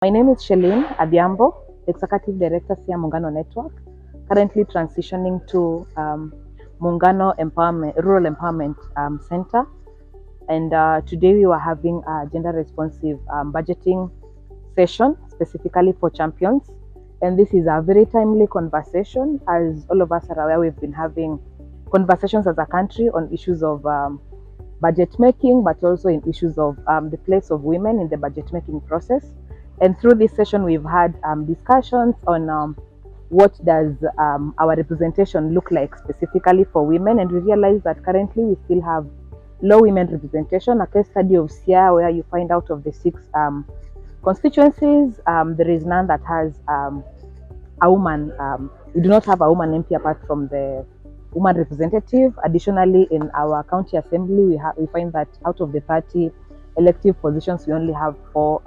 My name is Shelin Adhiambo, Executive Director, Siaya Muungano Network, currently transitioning to Muungano Rural Empowerment Center. And today we were having a gender responsive budgeting session specifically for champions. And this is a very timely conversation. As all of us are aware, we've been having conversations as a country on issues of budget making, but also in issues of the place of women in the budget making process. And through this session, we've had discussions on what does our representation look like specifically for women. And we realize that currently we still have low women representation. A case study of Siaya, where you find out of the 6 constituencies, there is none that has a woman. We do not have a woman MP apart from the woman representative. Additionally, in our county assembly, we find that out of the 30 elective positions, we only have 4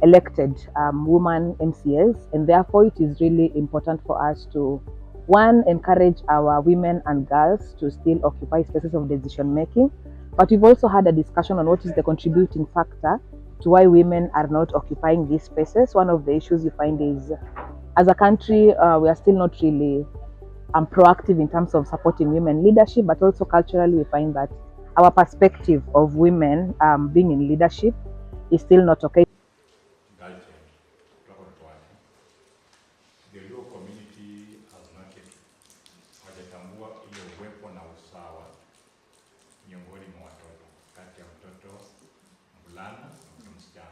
elected women MCAs, and therefore it is really important for us to, one, encourage our women and girls to still occupy spaces of decision making. But we've also had a discussion on what is the contributing factor to why women are not occupying these spaces. One of the issues you find is, as a country, we are still not really proactive in terms of supporting women leadership, but also culturally we find that our perspective of women being in leadership is still not okay. The rural community has not yet hawajatambua ile uwepo na usawa miongoni mwa watoto, kati ya mtoto mvulana na msichana.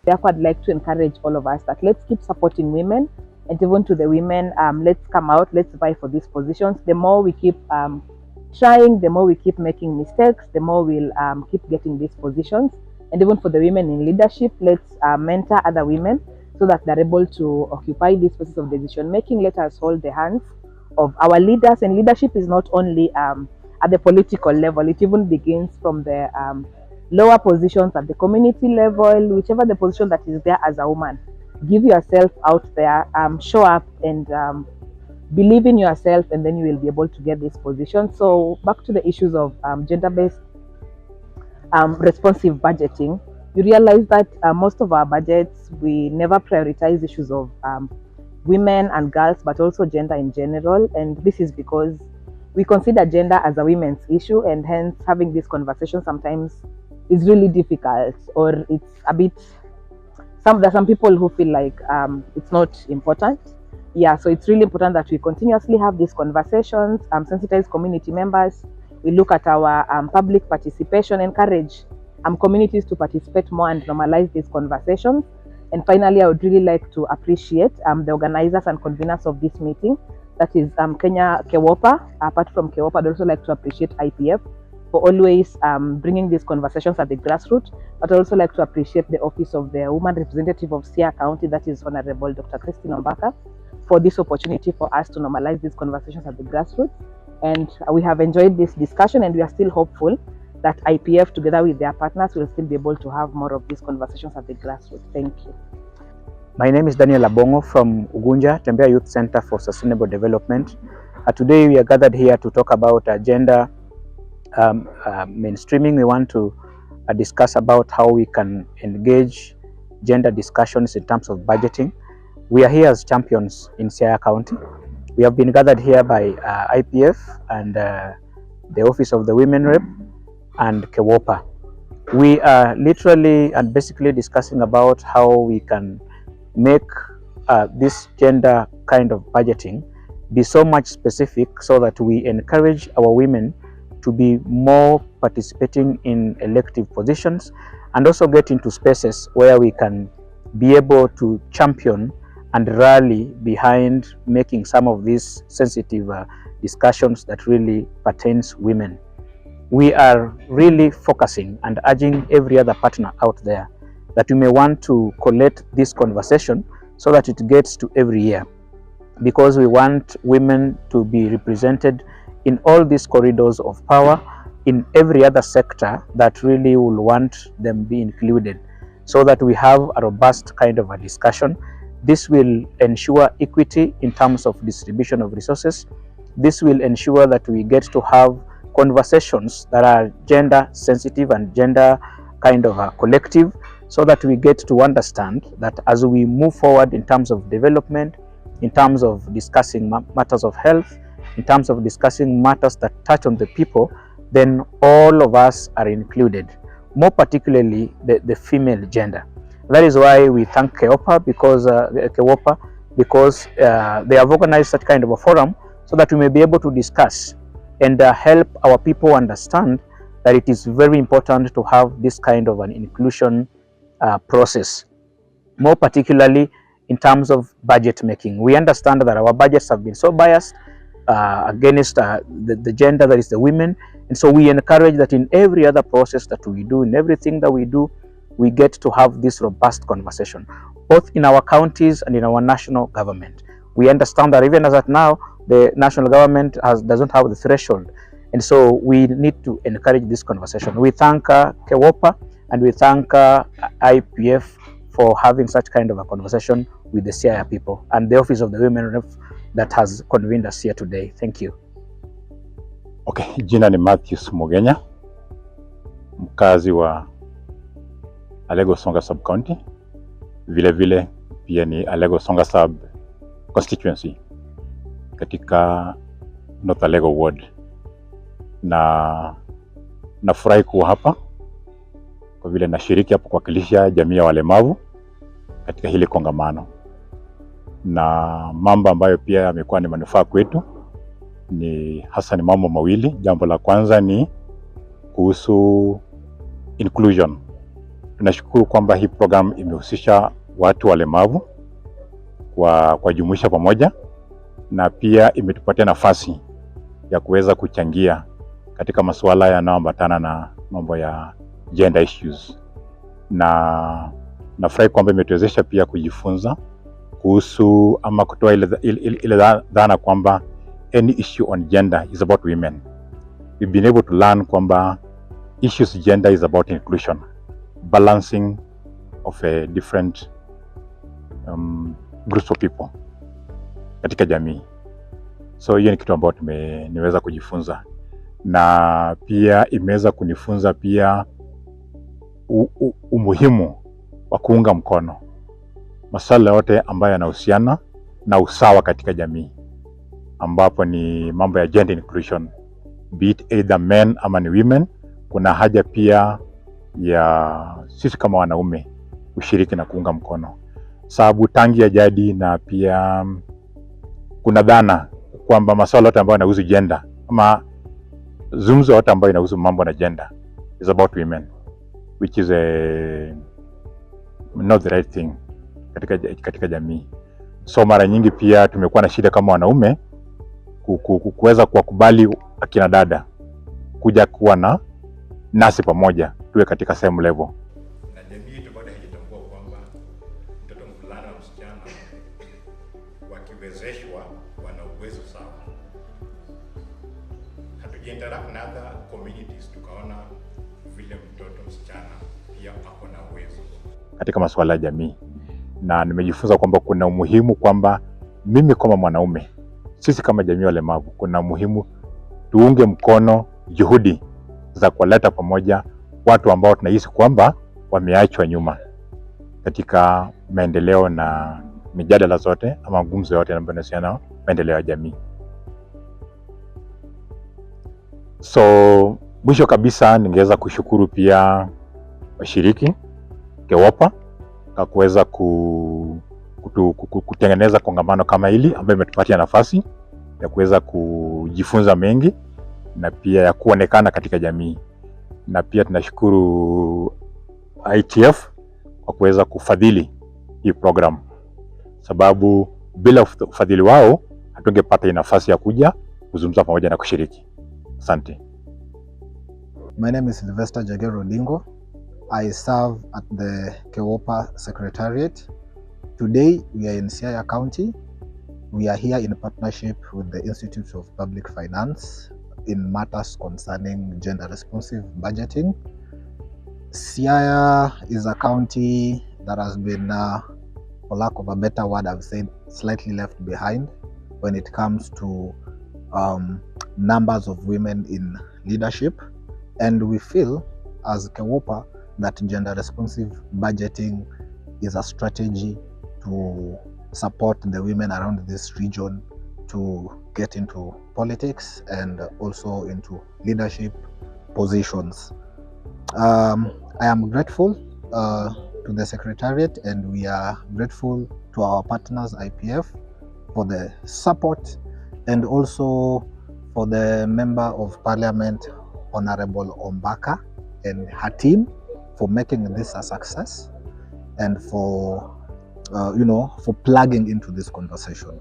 Therefore, I'd like to encourage all of us that let's keep supporting women, and even to the women, let's come out, let's vie for these positions. The more we keep trying, the more we keep making mistakes, the more we'll keep getting these positions. And even for the women in leadership, let's mentor other women so that they're able to occupy these spaces of decision making. Let us hold the hands of our leaders. And leadership is not only at the political level, it even begins from the lower positions at the community level, whichever the position that is there as a woman. Give yourself out there, show up and believe in yourself, and then you will be able to get this position. So back to the issues of gender-based responsive budgeting, you realize that most of our budgets, we never prioritize issues of women and girls, but also gender in general. And this is because we consider gender as a women's issue, and hence having this conversation sometimes is really difficult, or it's a bit, there are some people who feel like it's not important. Yeah, so it's really important that we continuously have these conversations, sensitize community members. We look at our public participation, encourage communities to participate more and normalize these conversations. And finally, I would really like to appreciate the organizers and conveners of this meeting, that is Kenya KEWOPA. Apart from KEWOPA, I'd also like to appreciate IPF for always bringing these conversations at the grassroots. But I'd also like to appreciate the Office of the Woman Representative of Siaya County, that is Honorable Dr. Ombaka, for this opportunity for us to normalize these conversations at the grassroots. And we have enjoyed this discussion, and we are still hopeful that IPF, together with their partners, will still be able to have more of these conversations at the grassroots. Thank you. My name is Daniel Abongo from Ugunja, Tembea Youth Center for Sustainable Development. Today we are gathered here to talk about gender mainstreaming. We want to discuss about how we can engage gender discussions in terms of budgeting. We are here as champions in Siaya County. We have been gathered here by IPF and the Office of the Women Rep and KEWOPA. We are literally and basically discussing about how we can make this gender kind of budgeting be so much specific, so that we encourage our women to be more participating in elective positions, and also get into spaces where we can be able to champion and rally behind making some of these sensitive discussions that really pertains women. We are really focusing and urging every other partner out there that you may want to collect this conversation so that it gets to every year, because we want women to be represented in all these corridors of power, in every other sector that really will want them be included, so that we have a robust kind of a discussion. This will ensure equity in terms of distribution of resources. This will ensure that we get to have conversations that are gender sensitive and gender kind of collective, so that we get to understand that as we move forward in terms of development, in terms of discussing matters of health, in terms of discussing matters that touch on the people, then all of us are included, more particularly the female gender. That is why we thank KEWOPA because they have organized such kind of a forum so that we may be able to discuss and help our people understand that it is very important to have this kind of an inclusion process, more particularly in terms of budget making. We understand that our budgets have been so biased against the gender, that is the women, and so we encourage that in every other process that we do, in everything that we do, we get to have this robust conversation, both in our counties and in our national government. We understand that even as at now, the national government doesn't have the threshold, and so we need to encourage this conversation. We thank KEWOPA and we thank IPF for having such kind of a conversation with the Siaya people and the Office of the Women Rep that has convened us here today. Thank you. Okay, jina ni Matthews Mugenya, mkazi wa Alego Songa Sub County, vile vile pia ni Alego Songa Sub Constituency katika North Alego Ward, na nafurahi kuwa hapa kwa vile nashiriki hapo kuwakilisha jamii ya walemavu katika hili kongamano, na mambo ambayo pia yamekuwa ni manufaa kwetu ni hasa ni mambo mawili. Jambo la kwanza ni kuhusu inclusion. Tunashukuru kwamba hii program imehusisha watu walemavu kwa jumuisha pamoja, na pia imetupatia nafasi ya kuweza kuchangia katika masuala yanayoambatana na mambo ya gender issues, na nafurahi kwamba imetuwezesha pia kujifunza kuhusu ama kutoa ile dhana kwamba any issue on gender is about women. We've been able to learn kwamba issues gender is about inclusion, balancing of a different groups of people katika jamii. So hiyo ni kitu ambacho nimeweza kujifunza, na pia imeweza kunifunza pia umuhimu wa kuunga mkono masuala yote ambayo yanahusiana na usawa katika jamii, ambapo ni mambo ya gender inclusion, be it either men ama ni women. Kuna haja pia ya sisi kama wanaume ushiriki na kuunga mkono, sababu tangi ya jadi, na pia kuna dhana kwamba masuala yote ambayo yanahusu gender ama zungumzo yote ambayo yanahusu mambo na gender is about women, which is not the right thing katika jamii. So mara nyingi pia tumekuwa na shida kama wanaume kuweza kuwakubali akina dada kuja kuwa na nasi pamoja tuwe katika same level. Na jamii yetu bado haijatambua kwamba mtoto mvulana na msichana wakiwezeshwa wana uwezo sawa. Hatujainteract na other communities tukaona vile mtoto msichana pia ako na uwezo katika masuala ya jamii, na nimejifunza kwamba kuna umuhimu kwamba mimi kama mwanaume, sisi kama jamii walemavu, kuna umuhimu tuunge mkono juhudi za kuleta pamoja watu ambao tunahisi kwamba wameachwa nyuma katika maendeleo na mijadala zote ama ngumzo yote ambayo yanahusiana na maendeleo ya jamii. So mwisho kabisa ningeweza kushukuru pia washiriki KEWOPA kwa kuweza kutengeneza kongamano kama hili ambayo imetupatia nafasi ya kuweza kujifunza mengi na pia ya kuonekana katika jamii. Na pia tunashukuru ITF kwa kuweza kufadhili hii program, sababu bila ufadhili wao hatungepata nafasi ya kuja kuzungumza pamoja na kushiriki. Asante. My name is Sylvester Jagero Dingo. I serve at the KEWOPA Secretariat. Today we are in Siaya County. We are here in partnership with the Institute of Public Finance in matters concerning gender responsive budgeting. Siaya is a county that has been, for lack of a better word, I've said slightly left behind when it comes to numbers of women in leadership. And we feel as KEWOPA that gender responsive budgeting is a strategy to support the women around this region to get into politics and also into leadership positions. I am grateful to the Secretariat, and we are grateful to our partners IPF for the support, and also for the Member of Parliament Honorable Ombaka and her team for making this a success, and for for plugging into this conversation.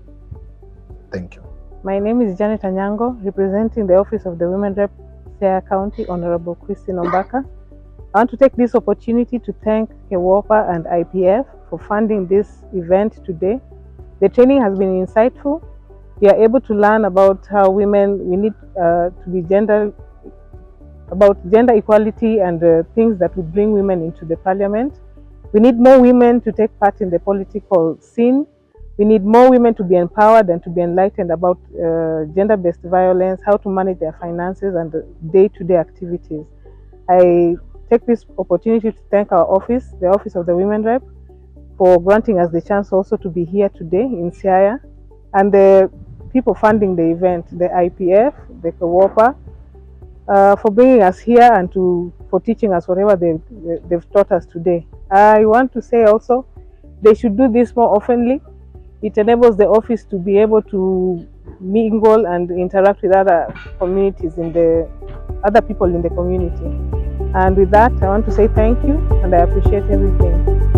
Thank you. My name is Janet Anyango, representing the Office of the Women Rep, Siaya County, Honorable Christine Ombaka. I want to take this opportunity to thank KEWOPA and IPF for funding this event today. The training has been insightful. We are able to learn about how we need to be about gender equality and things that would bring women into the parliament. We need more women to take part in the political scene. We need more women to be empowered and to be enlightened about gender-based violence, how to manage their finances and day-to-day activities. I take this opportunity to thank our office, the Office of the Women Rep, for granting us the chance also to be here today in Siaya, and the people funding the event, the IPF, the KEWOPA, for bringing us here and for teaching us whatever they've taught us today. I want to say also, they should do this more oftenly. It enables the office to be able to mingle and interact with other communities, other people in the community. And with that, I want to say thank you, and I appreciate everything.